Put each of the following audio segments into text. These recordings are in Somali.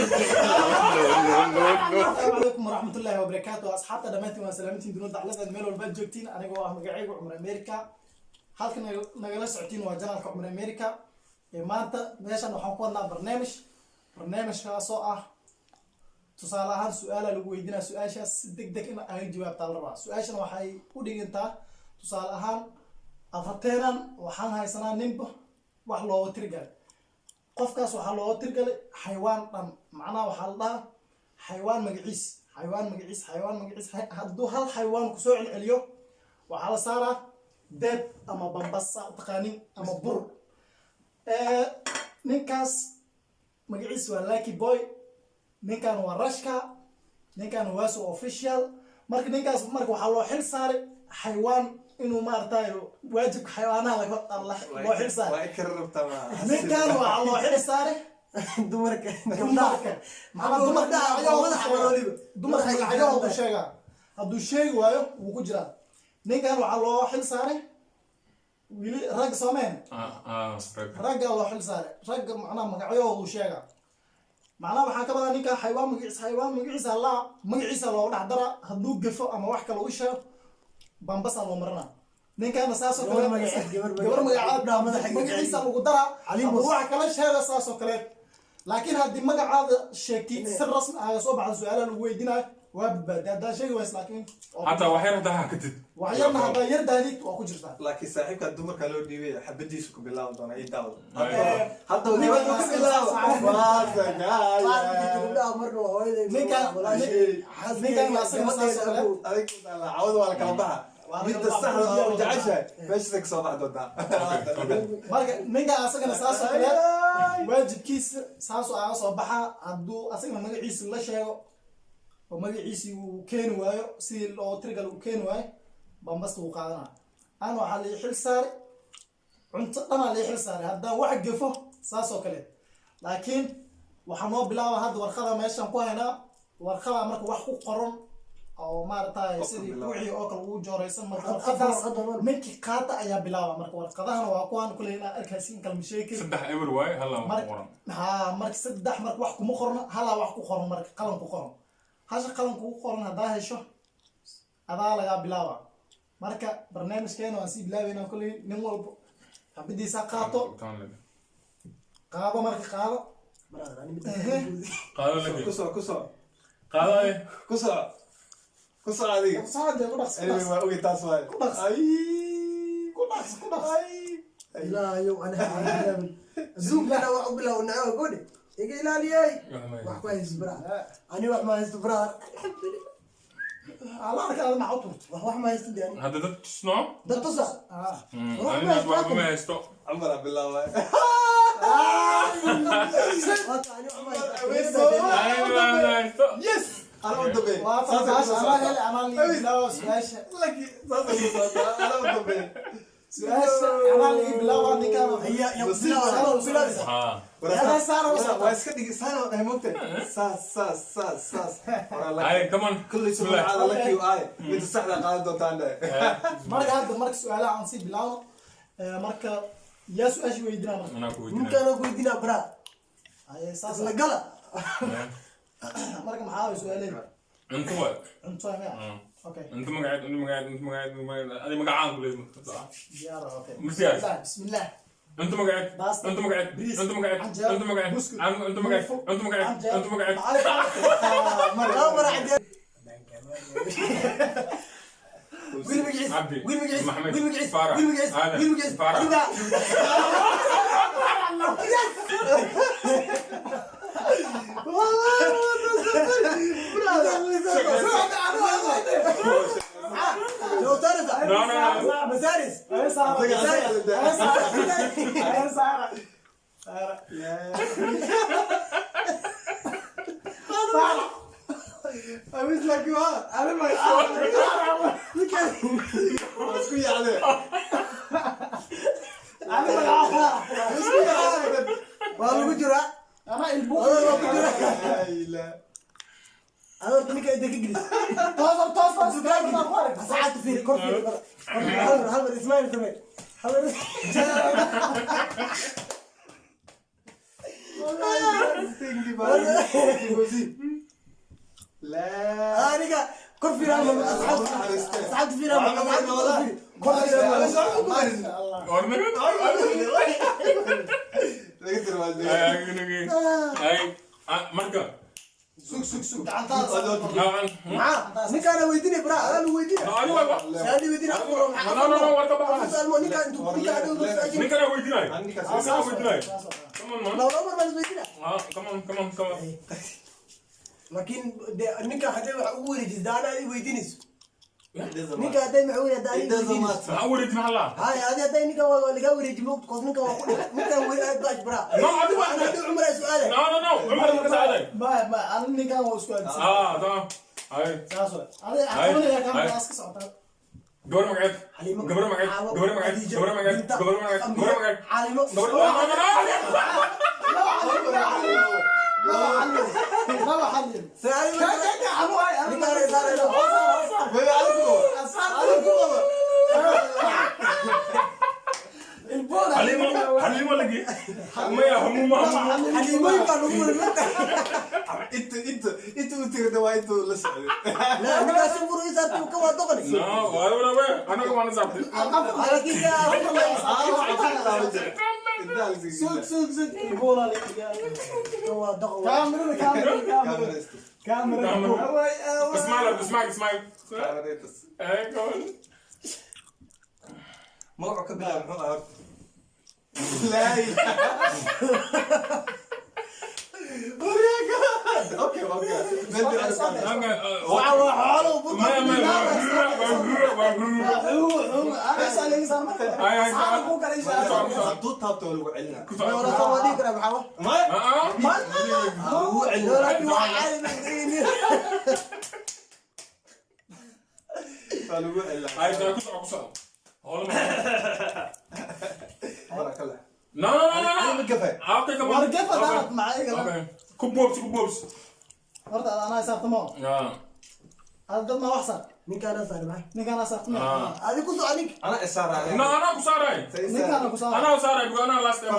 السلام عليكم ورحمة الله وبركاته أصحابنا دمانتي وسلامتين دون دعلة الميل والبال جوجتين أنا جوا مقعيق عمر أمريكا halkan nagala socotiin waa janaalka cumar America maanta meeshan waxaan ku wadnaa barnaamijkaasoo ah tusaale ahaan su'aala lagu weydiinaa su'aashaas si degdeg in ay jawaabta la rabaa su'aashan waxay u dhigantaa tusaale ahaan afarteenan waxaan haysanaa ninba wax looga tirgalay qofkaas waxaa looga tirgalay xayawaan dhan macnaha waxaa la dhahaa xayawaan magaciis hadduu hal xayawaan ku soo celceliyo waxaa la saaraa dead ama bambasa taqaanin ama bur ninkaas magaciis waa Lucky Boy ninkan waa Rashka ninkan waa so official marka ninkaas waxaa loo xil saaray xayawaan inuu maartay waajib xayawaanaha loo xil saaray waa ikrarabtaa ninkan waxaa loo xil saaray dumarka dumarka sheega hadduu sheegi waayo wuu ku jiraa ninkan waxaa loo xil saaray wili rag sameen ragga loo xil saaray ragga macnaha magacyadoodu sheega macnaha waxaa ka badan ninka xayawaan magaciisa loo dhex dara hadduu gafo ama wax kale u sheego bambasa loo marana ninkana saasoo kale gabar magaciisa lagu dara ama wax kale sheega saasoo kale laakiin haddii magacaada sheegtid si rasmi ah soo baxda su'aalaha lagu weydiinayo وابد هذا شيء ويس لكن حتى وحير ده كتب وحيرنا هذا يرداني واكو جرتا لكن صاحبك الدمر كانوا ديبي حبدي سكو بالله ودنا يداو حتى عوض ولا كلامها ميد السحر وجعشها باش تك صباح دودا marka ninka asagana saasoo kale waajibkiisa saasoo ah soo baxa hadduu asagana magaciisa la sheego oo magaciisi uu keeni waayo si loo tirgal uu keeni waayo bambasta uu qaadana aan waxa la xil saaray cunto dhana la xil saaray haddaan wax gafo saasoo kale laakiin waxa noo bilaaba hadda warqada meeshan ku haynaa warqada marka wax ku qoran oo maartay sidii wixii oo kale uu jooraysan marka warqadaas ninkii qaata ayaa bilaaba marka warqadahana waa kuwan kuleyna arkaysiin kalma sheekay saddex eber waay hal ma qoran marka saddex marka wax kuma qorno hal wax ku qoran marka qalan ku qoran hasha qalanku u qoran hadaa hesho adaa laga bilaaba marka barnaamijkeena waan sii bilaabaynaa kulli nin walba xabadiisa qaato qaado marka qaado كسر عليك صادق ودخس انا ما اوغي تاسواي كدخس لا يو انا زوم انا وعقبله ونعوه قولي يجي لا لي wax ku haysto bra ani wax ma haysto bra Allah ka ma xutun wax ma haysto dani هذا ده تصنع dad tusa انا ما يستو عمر بالله ani wax ma haysto يس انا ودبي انا اللي بلاو سلاش لك انا ودبي سلاش انا اللي بلاو عندي كان هي بلا انا صار واسكدي سنه انا ممكن ساس هاي كمان كل اسبوع على لك يو اي انت صح قاعد دوتانده marka hadda marka su'aalaha aan si bilaawno marka yaa su'aashi weydiinaa marka انا كويس ninka ana ku idina bra ay saas la gala marka maxaa su'aaleed انت واقف cunto ma okay انت مقعد هذه مقعان كل diyaar okay مسياس bismillah انت مقعد انت مقعد انت مقعد انت مقعد انت مقعد انت مقعد انت مقعد مره عندي قول مقعد عبدي قول مقعد محمد قول مقعد فارح قول مقعد هذا قول مقعد فارح لو تعرف لا مسارس ay saara أمس لك أنا ما اسكي عليه انا بلعبها اسكي عليه والله كجرا انا البوق والله كجرا لا انا قلت لك انت تجلس توصل ساعات في كرسي هذا اسماعيل كمان هذا لا أنا كل في رامي أصحاب في رامي كل في رامي Orna kan? لقيت الوالدين Ay, marka. سوق gacantaada نيك أنا ويديني برا أنا ويديني Ani wa. أنا ويديني أقول No, warta ba. سألمو نيك أنتو نيك أنا ويديني Ni kana wait dinay. عندي Ni كاسة kana wait dinay. Come on man. لو عمر ما ويديني Come on. لكن نيك هذا أولي جدا أنا ويديني نيك هذا معوري هذا ويديني Awurit mahalla. هاي هذا نيك ولا قوري جموك قص نيك نيك ولا باش برا No, adi ba. أنا دو عمر سؤالي No. Umar ka saaday. ما أنا ninkan waa isku aadsan Tamam. Ay. saas way adiga aqoonaya kan aska socota Gabar magaceed. حليمة Gabar magaceed. Gabar magaceed. Gabar magaceed. Gabar magaceed. Gabar magaceed. حليمة laba xalin سؤالي ka camu ay نيك أنا صار له البول Halima lagi. Maya hamuma. حليمة كانوا يقولون انت وترد وايد لسه لا نيك أسمع رئيس أرتم كوا دقني No, wala. Ano ka man sabti? على كذا سوق البول كوا دقوا كاميرا كاميرا اسمع. Ay, come on. موقع كبير لا اوكي حطوط هابط ولو علنا ولا صواليك راه بحوا هو علنا قالوا علنا بارك الله No. كفايه Okay, come on. ورقفة دارت معي Okay. Kubobs. horta أنا صارتمو هذا ضد ما وحصل نيك أنا صار معي ninkan صارتمو هذه كنت عليك انا اسار No, عليك أنا kusaray. ninkan كسر أنا kusaray because أنا last time.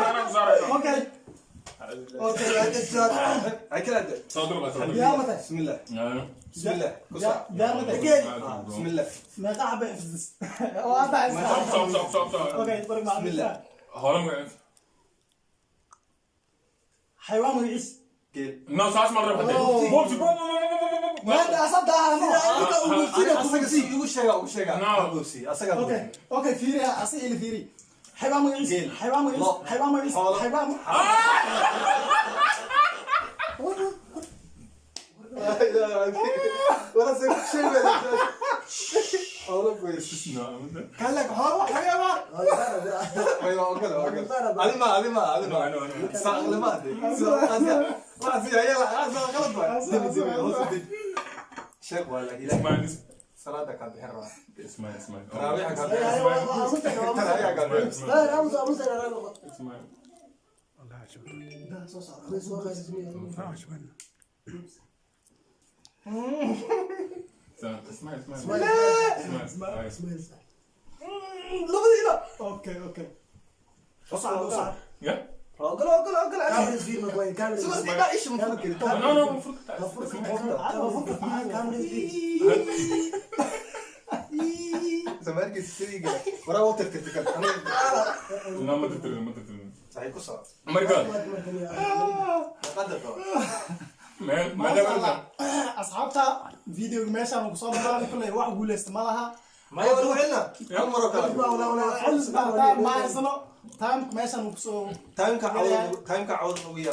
أنا kusaray. اوكي اوكي هاي كده يا متى بسم الله بسم الله يا متى بسم الله ما قاعد بحفظ وانت عايز Stop. اوكي تبارك مع بسم الله. Hold حيوان ويعيش قيل No, saas مرة بدي. Bobs. ما انت اصدقها يقول شيء نعم. اوكي اوكي فيري اصيل اللي فيري حيوان ويعيش قيل. حيوان ويعيش لا. حيوان ويعيش حاضر. حيوان ولا سويت شيء والله كويس قال لك هو حيوان ايوه اوكل علي ما ساق ما ادري ما زي يلا غلط بقى شيخ ولا صلاتك كانت بحرة اسمع. تراويحك كانت لا لا أمس أنا اسمع. اسمع. اوكي وصل Yeah? اقل كامل فيه مكوين كامل بس ما ايش المفروض كده No, المفروض كامل فيه زمان كنت تسوي كده ورا وتر تتكلم انا لا ما تترن صحيح قصة امريكان قدر ما ده اصحابتا فيديو ماشان وصور بقى كله واحد يقول استعمالها ما يروح لنا عمره كلام ما يصنع تايم ماشان وصور تايم كعوض ويا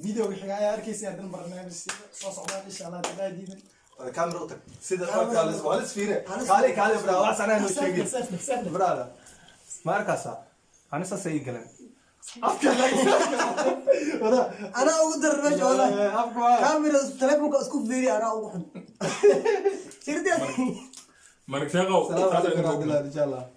فيديو حكايه اركيس هذا البرنامج صوص ان شاء الله تلاقي كاميرا سيد خالص خالص فينا كالي برا واس انا انه شيء برا ما اركاسا انا ساسي كلام أنا أقدر رجع والله كاميرا تلفونك أسكوب فيري أنا أروح شردي مرك شغل سلام عليكم ورحمه الله ان شاء الله